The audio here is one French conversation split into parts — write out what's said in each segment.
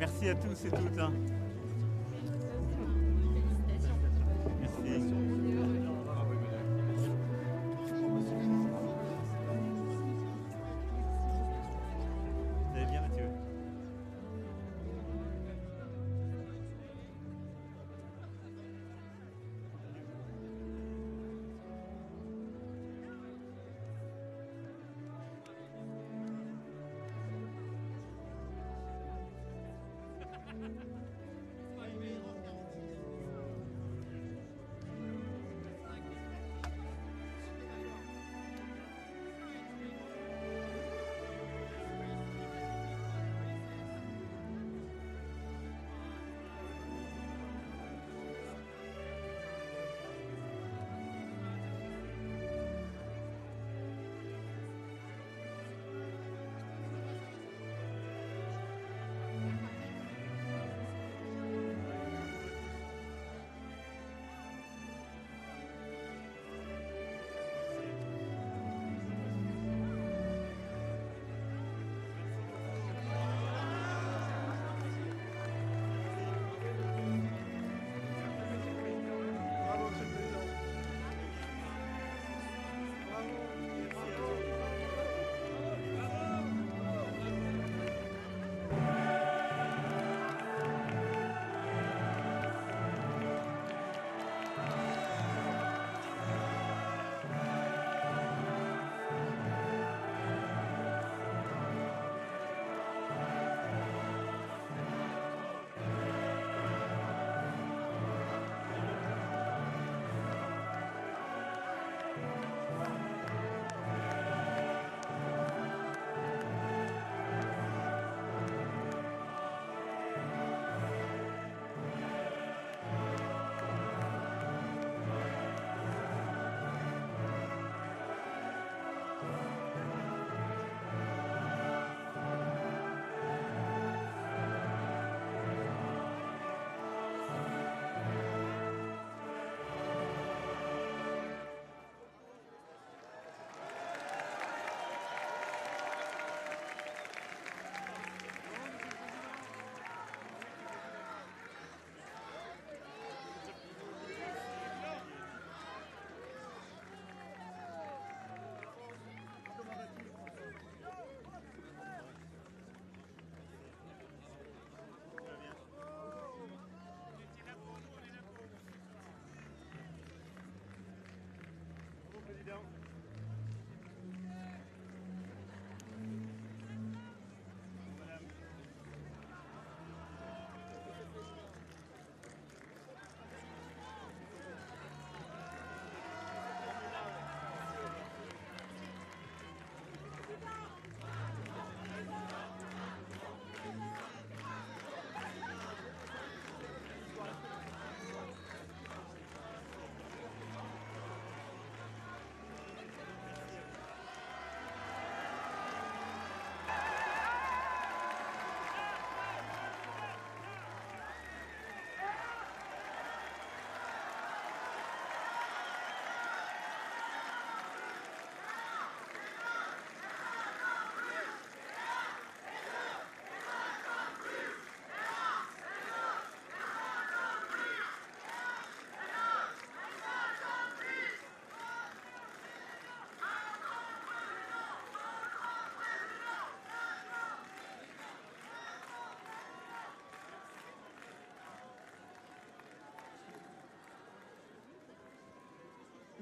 Merci à tous et toutes. Hein. Merci. Vous allez bien, Mathieu?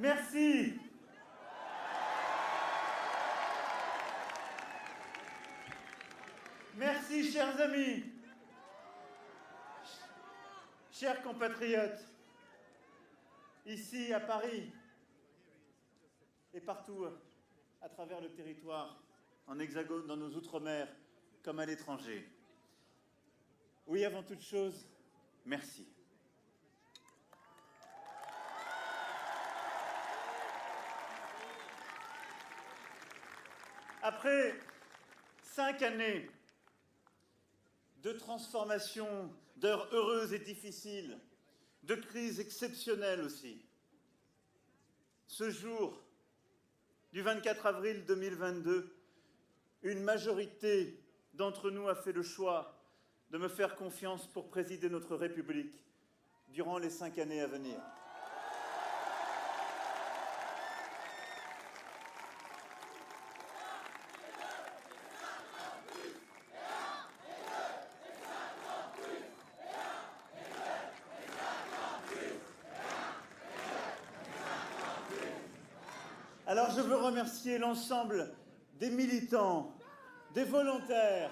Merci. Merci, chers amis, chers compatriotes, ici à Paris et partout à travers le territoire, en Hexagone, dans nos outre-mer, comme à l'étranger. Oui, avant toute chose, merci. Après 5 années de transformation, d'heures heureuses et difficiles, de crises exceptionnelles aussi, ce jour du 24 avril 2022, une majorité d'entre nous a fait le choix de me faire confiance pour présider notre République durant les 5 années à venir. Alors je veux remercier l'ensemble des militants, des volontaires,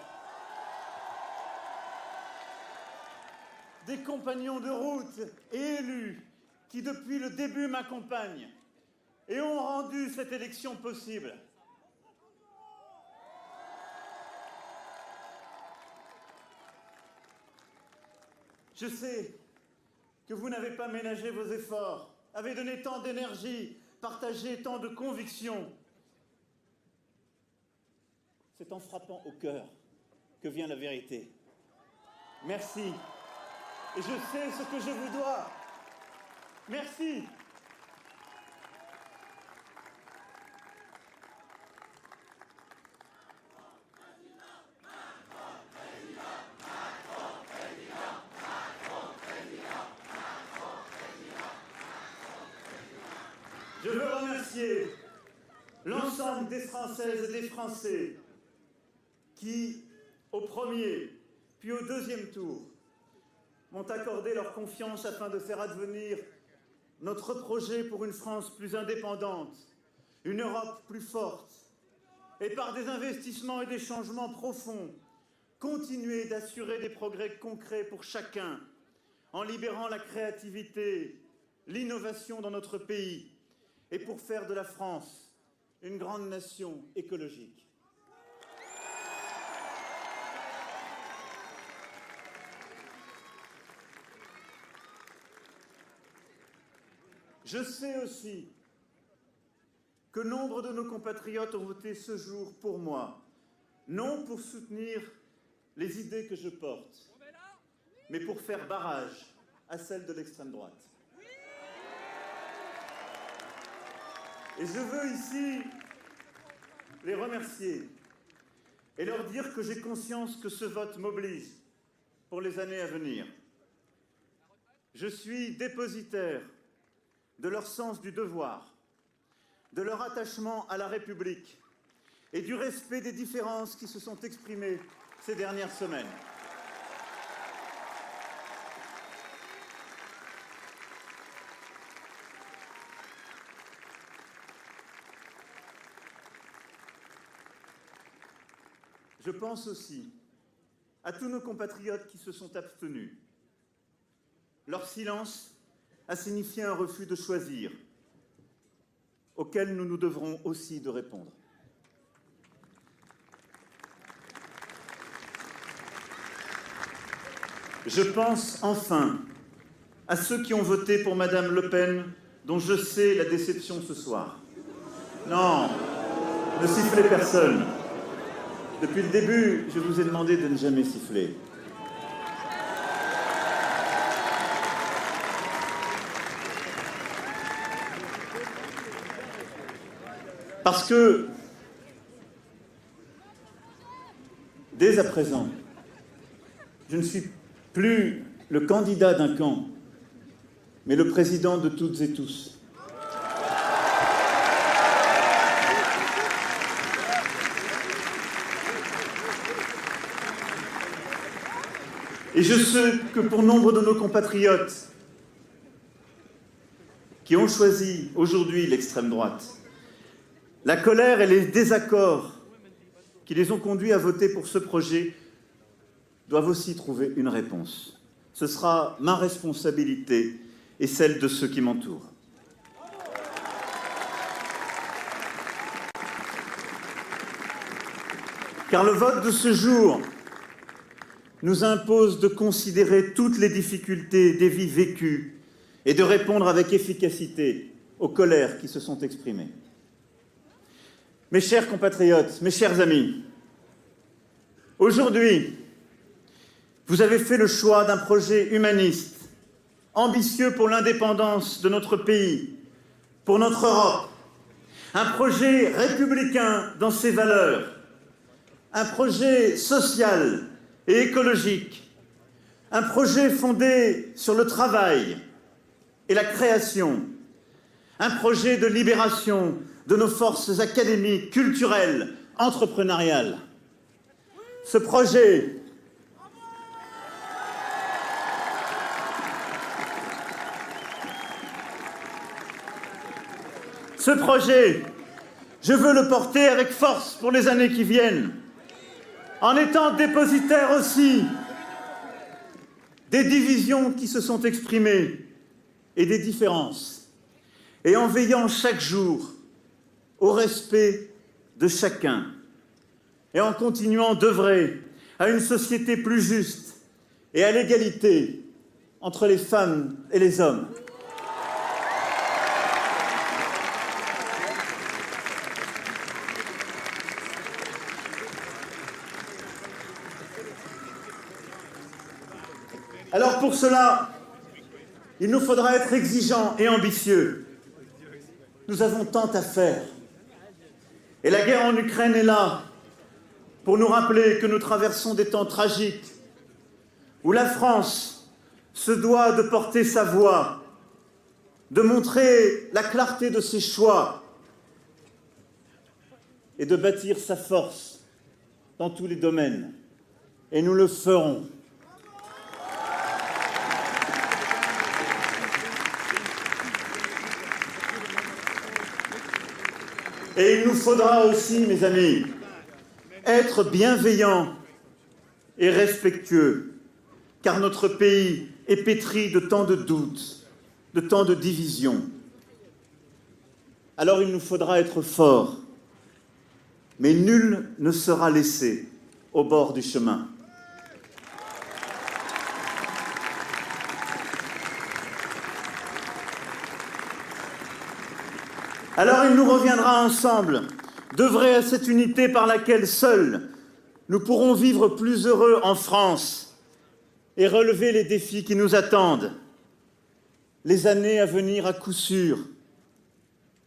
des compagnons de route et élus qui depuis le début m'accompagnent et ont rendu cette élection possible. Je sais que vous n'avez pas ménagé vos efforts, avez donné tant d'énergie, partagé tant de convictions. C'est en frappant au cœur que vient la vérité. Merci. Et je sais ce que je vous dois. Merci. Je veux remercier l'ensemble des Françaises et des Français qui, au premier, puis au deuxième tour, m'ont accordé leur confiance afin de faire advenir notre projet pour une France plus indépendante, une Europe plus forte, et par des investissements et des changements profonds, continuer d'assurer des progrès concrets pour chacun, en libérant la créativité, l'innovation dans notre pays, et pour faire de la France une grande nation écologique. Je sais aussi que nombre de nos compatriotes ont voté ce jour pour moi, non pour soutenir les idées que je porte, mais pour faire barrage à celles de l'extrême droite. Et je veux ici les remercier et leur dire que j'ai conscience que ce vote m'oblige pour les années à venir. Je suis dépositaire de leur sens du devoir, de leur attachement à la République et du respect des différences qui se sont exprimées ces dernières semaines. Je pense aussi à tous nos compatriotes qui se sont abstenus. Leur silence a signifié un refus de choisir, auquel nous nous devrons aussi de répondre. Je pense enfin à ceux qui ont voté pour Madame Le Pen, dont je sais la déception ce soir. Non, ne sifflez personne. Depuis le début, je vous ai demandé de ne jamais siffler. Parce que, dès à présent, je ne suis plus le candidat d'un camp, mais le président de toutes et tous. Et je sais que pour nombre de nos compatriotes qui ont choisi aujourd'hui l'extrême droite, la colère et les désaccords qui les ont conduits à voter pour ce projet doivent aussi trouver une réponse. Ce sera ma responsabilité et celle de ceux qui m'entourent. car le vote de ce jour nous impose de considérer toutes les difficultés des vies vécues et de répondre avec efficacité aux colères qui se sont exprimées. Mes chers compatriotes, mes chers amis, aujourd'hui, vous avez fait le choix d'un projet humaniste, ambitieux pour l'indépendance de notre pays, pour notre Europe, un projet républicain dans ses valeurs, un projet social et écologique, un projet fondé sur le travail et la création, un projet de libération de nos forces académiques, culturelles, entrepreneuriales. Ce projet je veux le porter avec force pour les années qui viennent, en étant dépositaire aussi des divisions qui se sont exprimées et des différences, et en veillant chaque jour au respect de chacun, et en continuant d'œuvrer à une société plus juste et à l'égalité entre les femmes et les hommes. Alors pour cela, il nous faudra être exigeants et ambitieux. Nous avons tant à faire. Et la guerre en Ukraine est là pour nous rappeler que nous traversons des temps tragiques où la France se doit de porter sa voix, de montrer la clarté de ses choix et de bâtir sa force dans tous les domaines. Et nous le ferons. Et il nous faudra aussi, mes amis, être bienveillants et respectueux, car notre pays est pétri de tant de doutes, de tant de divisions. Alors il nous faudra être forts, mais nul ne sera laissé au bord du chemin. Alors il nous reviendra ensemble d'œuvrer à cette unité par laquelle seuls nous pourrons vivre plus heureux en France et relever les défis qui nous attendent. Les années à venir, à coup sûr,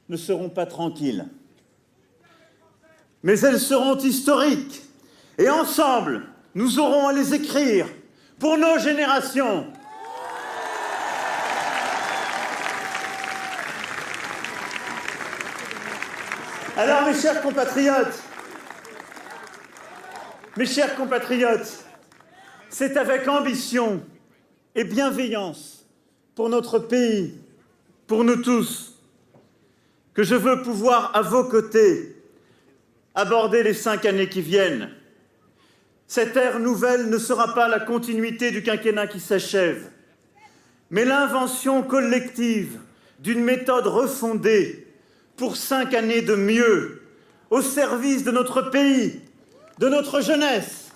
ne seront pas tranquilles. Mais elles seront historiques et ensemble, nous aurons à les écrire pour nos générations. Alors, mes chers compatriotes, c'est avec ambition et bienveillance pour notre pays, pour nous tous, que je veux pouvoir, à vos côtés, aborder les 5 années qui viennent. Cette ère nouvelle ne sera pas la continuité du quinquennat qui s'achève, mais l'invention collective d'une méthode refondée pour 5 années de mieux, au service de notre pays, de notre jeunesse.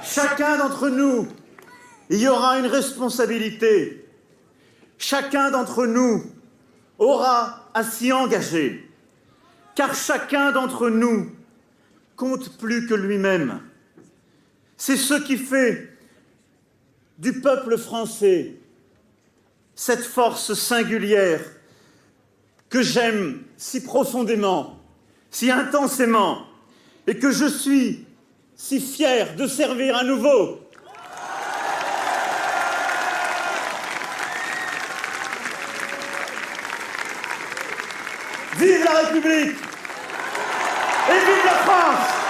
Chacun d'entre nous, il y aura une responsabilité. Chacun d'entre nous aura à s'y engager, car chacun d'entre nous compte plus que lui-même. C'est ce qui fait du peuple français cette force singulière que j'aime si profondément, si intensément, et que je suis si fier de servir à nouveau. Vive la République et vive la France!